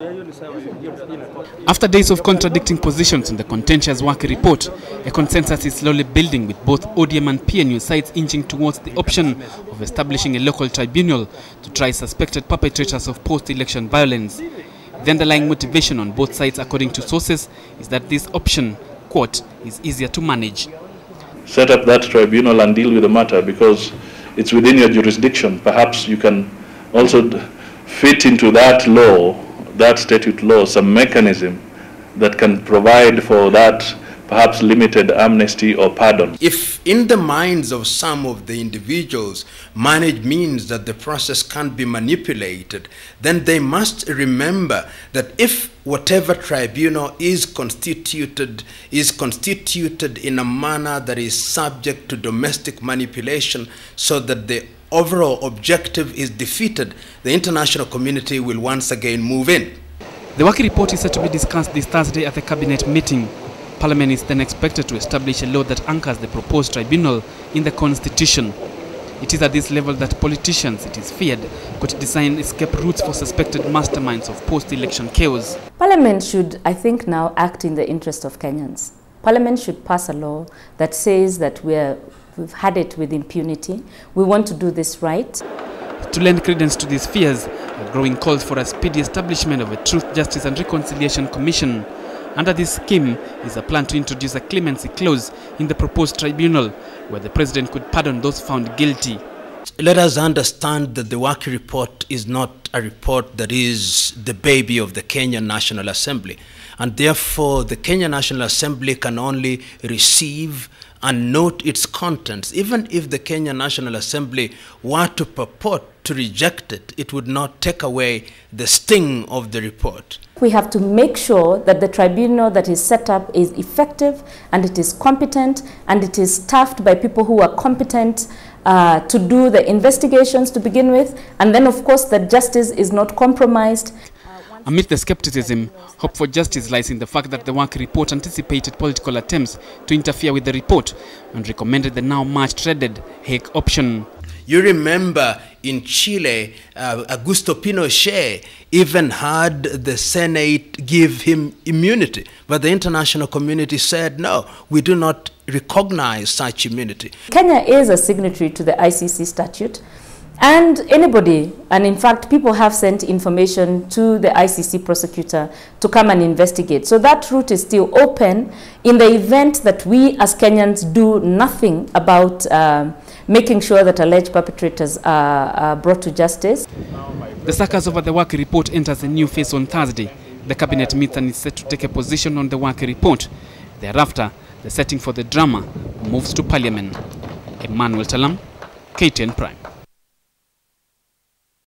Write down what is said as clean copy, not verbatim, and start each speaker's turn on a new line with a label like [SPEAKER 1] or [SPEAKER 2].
[SPEAKER 1] After days of contradicting positions in the contentious Waki report, a consensus is slowly building, with both ODM and PNU sides inching towards the option of establishing a local tribunal to try suspected perpetrators of post-election violence. The underlying motivation on both sides, according to sources, is that this option, quote, is easier to manage.
[SPEAKER 2] Set up that tribunal and deal with the matter because it's within your jurisdiction. Perhaps you can also fit into that law, that statute law, some mechanism that can provide for that perhaps limited amnesty or pardon.
[SPEAKER 3] If in the minds of some of the individuals manage means that the process can't be manipulated, then they must remember that if whatever tribunal is constituted in a manner that is subject to domestic manipulation so that the overall objective is defeated, the international community will once again move in.
[SPEAKER 1] The Waki report is set to be discussed this Thursday at the cabinet meeting. Parliament is then expected to establish a law that anchors the proposed tribunal in the constitution. It is at this level that politicians, it is feared, could design escape routes for suspected masterminds of post-election chaos.
[SPEAKER 4] Parliament should, I think, now act in the interest of Kenyans. Parliament should pass a law that says that we've had it with impunity. We want to do this right.
[SPEAKER 1] To lend credence to these fears, growing calls for a speedy establishment of a Truth, Justice and Reconciliation Commission. Under this scheme is a plan to introduce a clemency clause in the proposed tribunal, where the president could pardon those found guilty.
[SPEAKER 3] Let us understand that the Waki report is not a report that is the baby of the Kenyan National Assembly. And therefore, the Kenyan National Assembly can only receive and note its contents. Even if the Kenyan National Assembly were to purport to reject it, it would not take away the sting of the report.
[SPEAKER 4] We have to make sure that the tribunal that is set up is effective and it is competent and it is staffed by people who are competent to do the investigations to begin with, and then of course that justice is not compromised.
[SPEAKER 1] Amid the skepticism, hope for justice lies in the fact that the Waki report anticipated political attempts to interfere with the report and recommended the now much dreaded Hague option.
[SPEAKER 3] You remember in Chile, Augusto Pinochet even had the Senate give him immunity, but the international community said, no, we do not recognize such immunity.
[SPEAKER 4] Kenya is a signatory to the ICC statute, and anybody, and in fact people have sent information to the ICC prosecutor to come and investigate. So that route is still open in the event that we as Kenyans do nothing about making sure that alleged perpetrators are brought to justice.
[SPEAKER 1] The circus over the Waki report enters a new phase on Thursday. The cabinet meets and is set to take a position on the Waki report. Thereafter, the setting for the drama moves to Parliament. Emmanuel Talam, KTN Prime.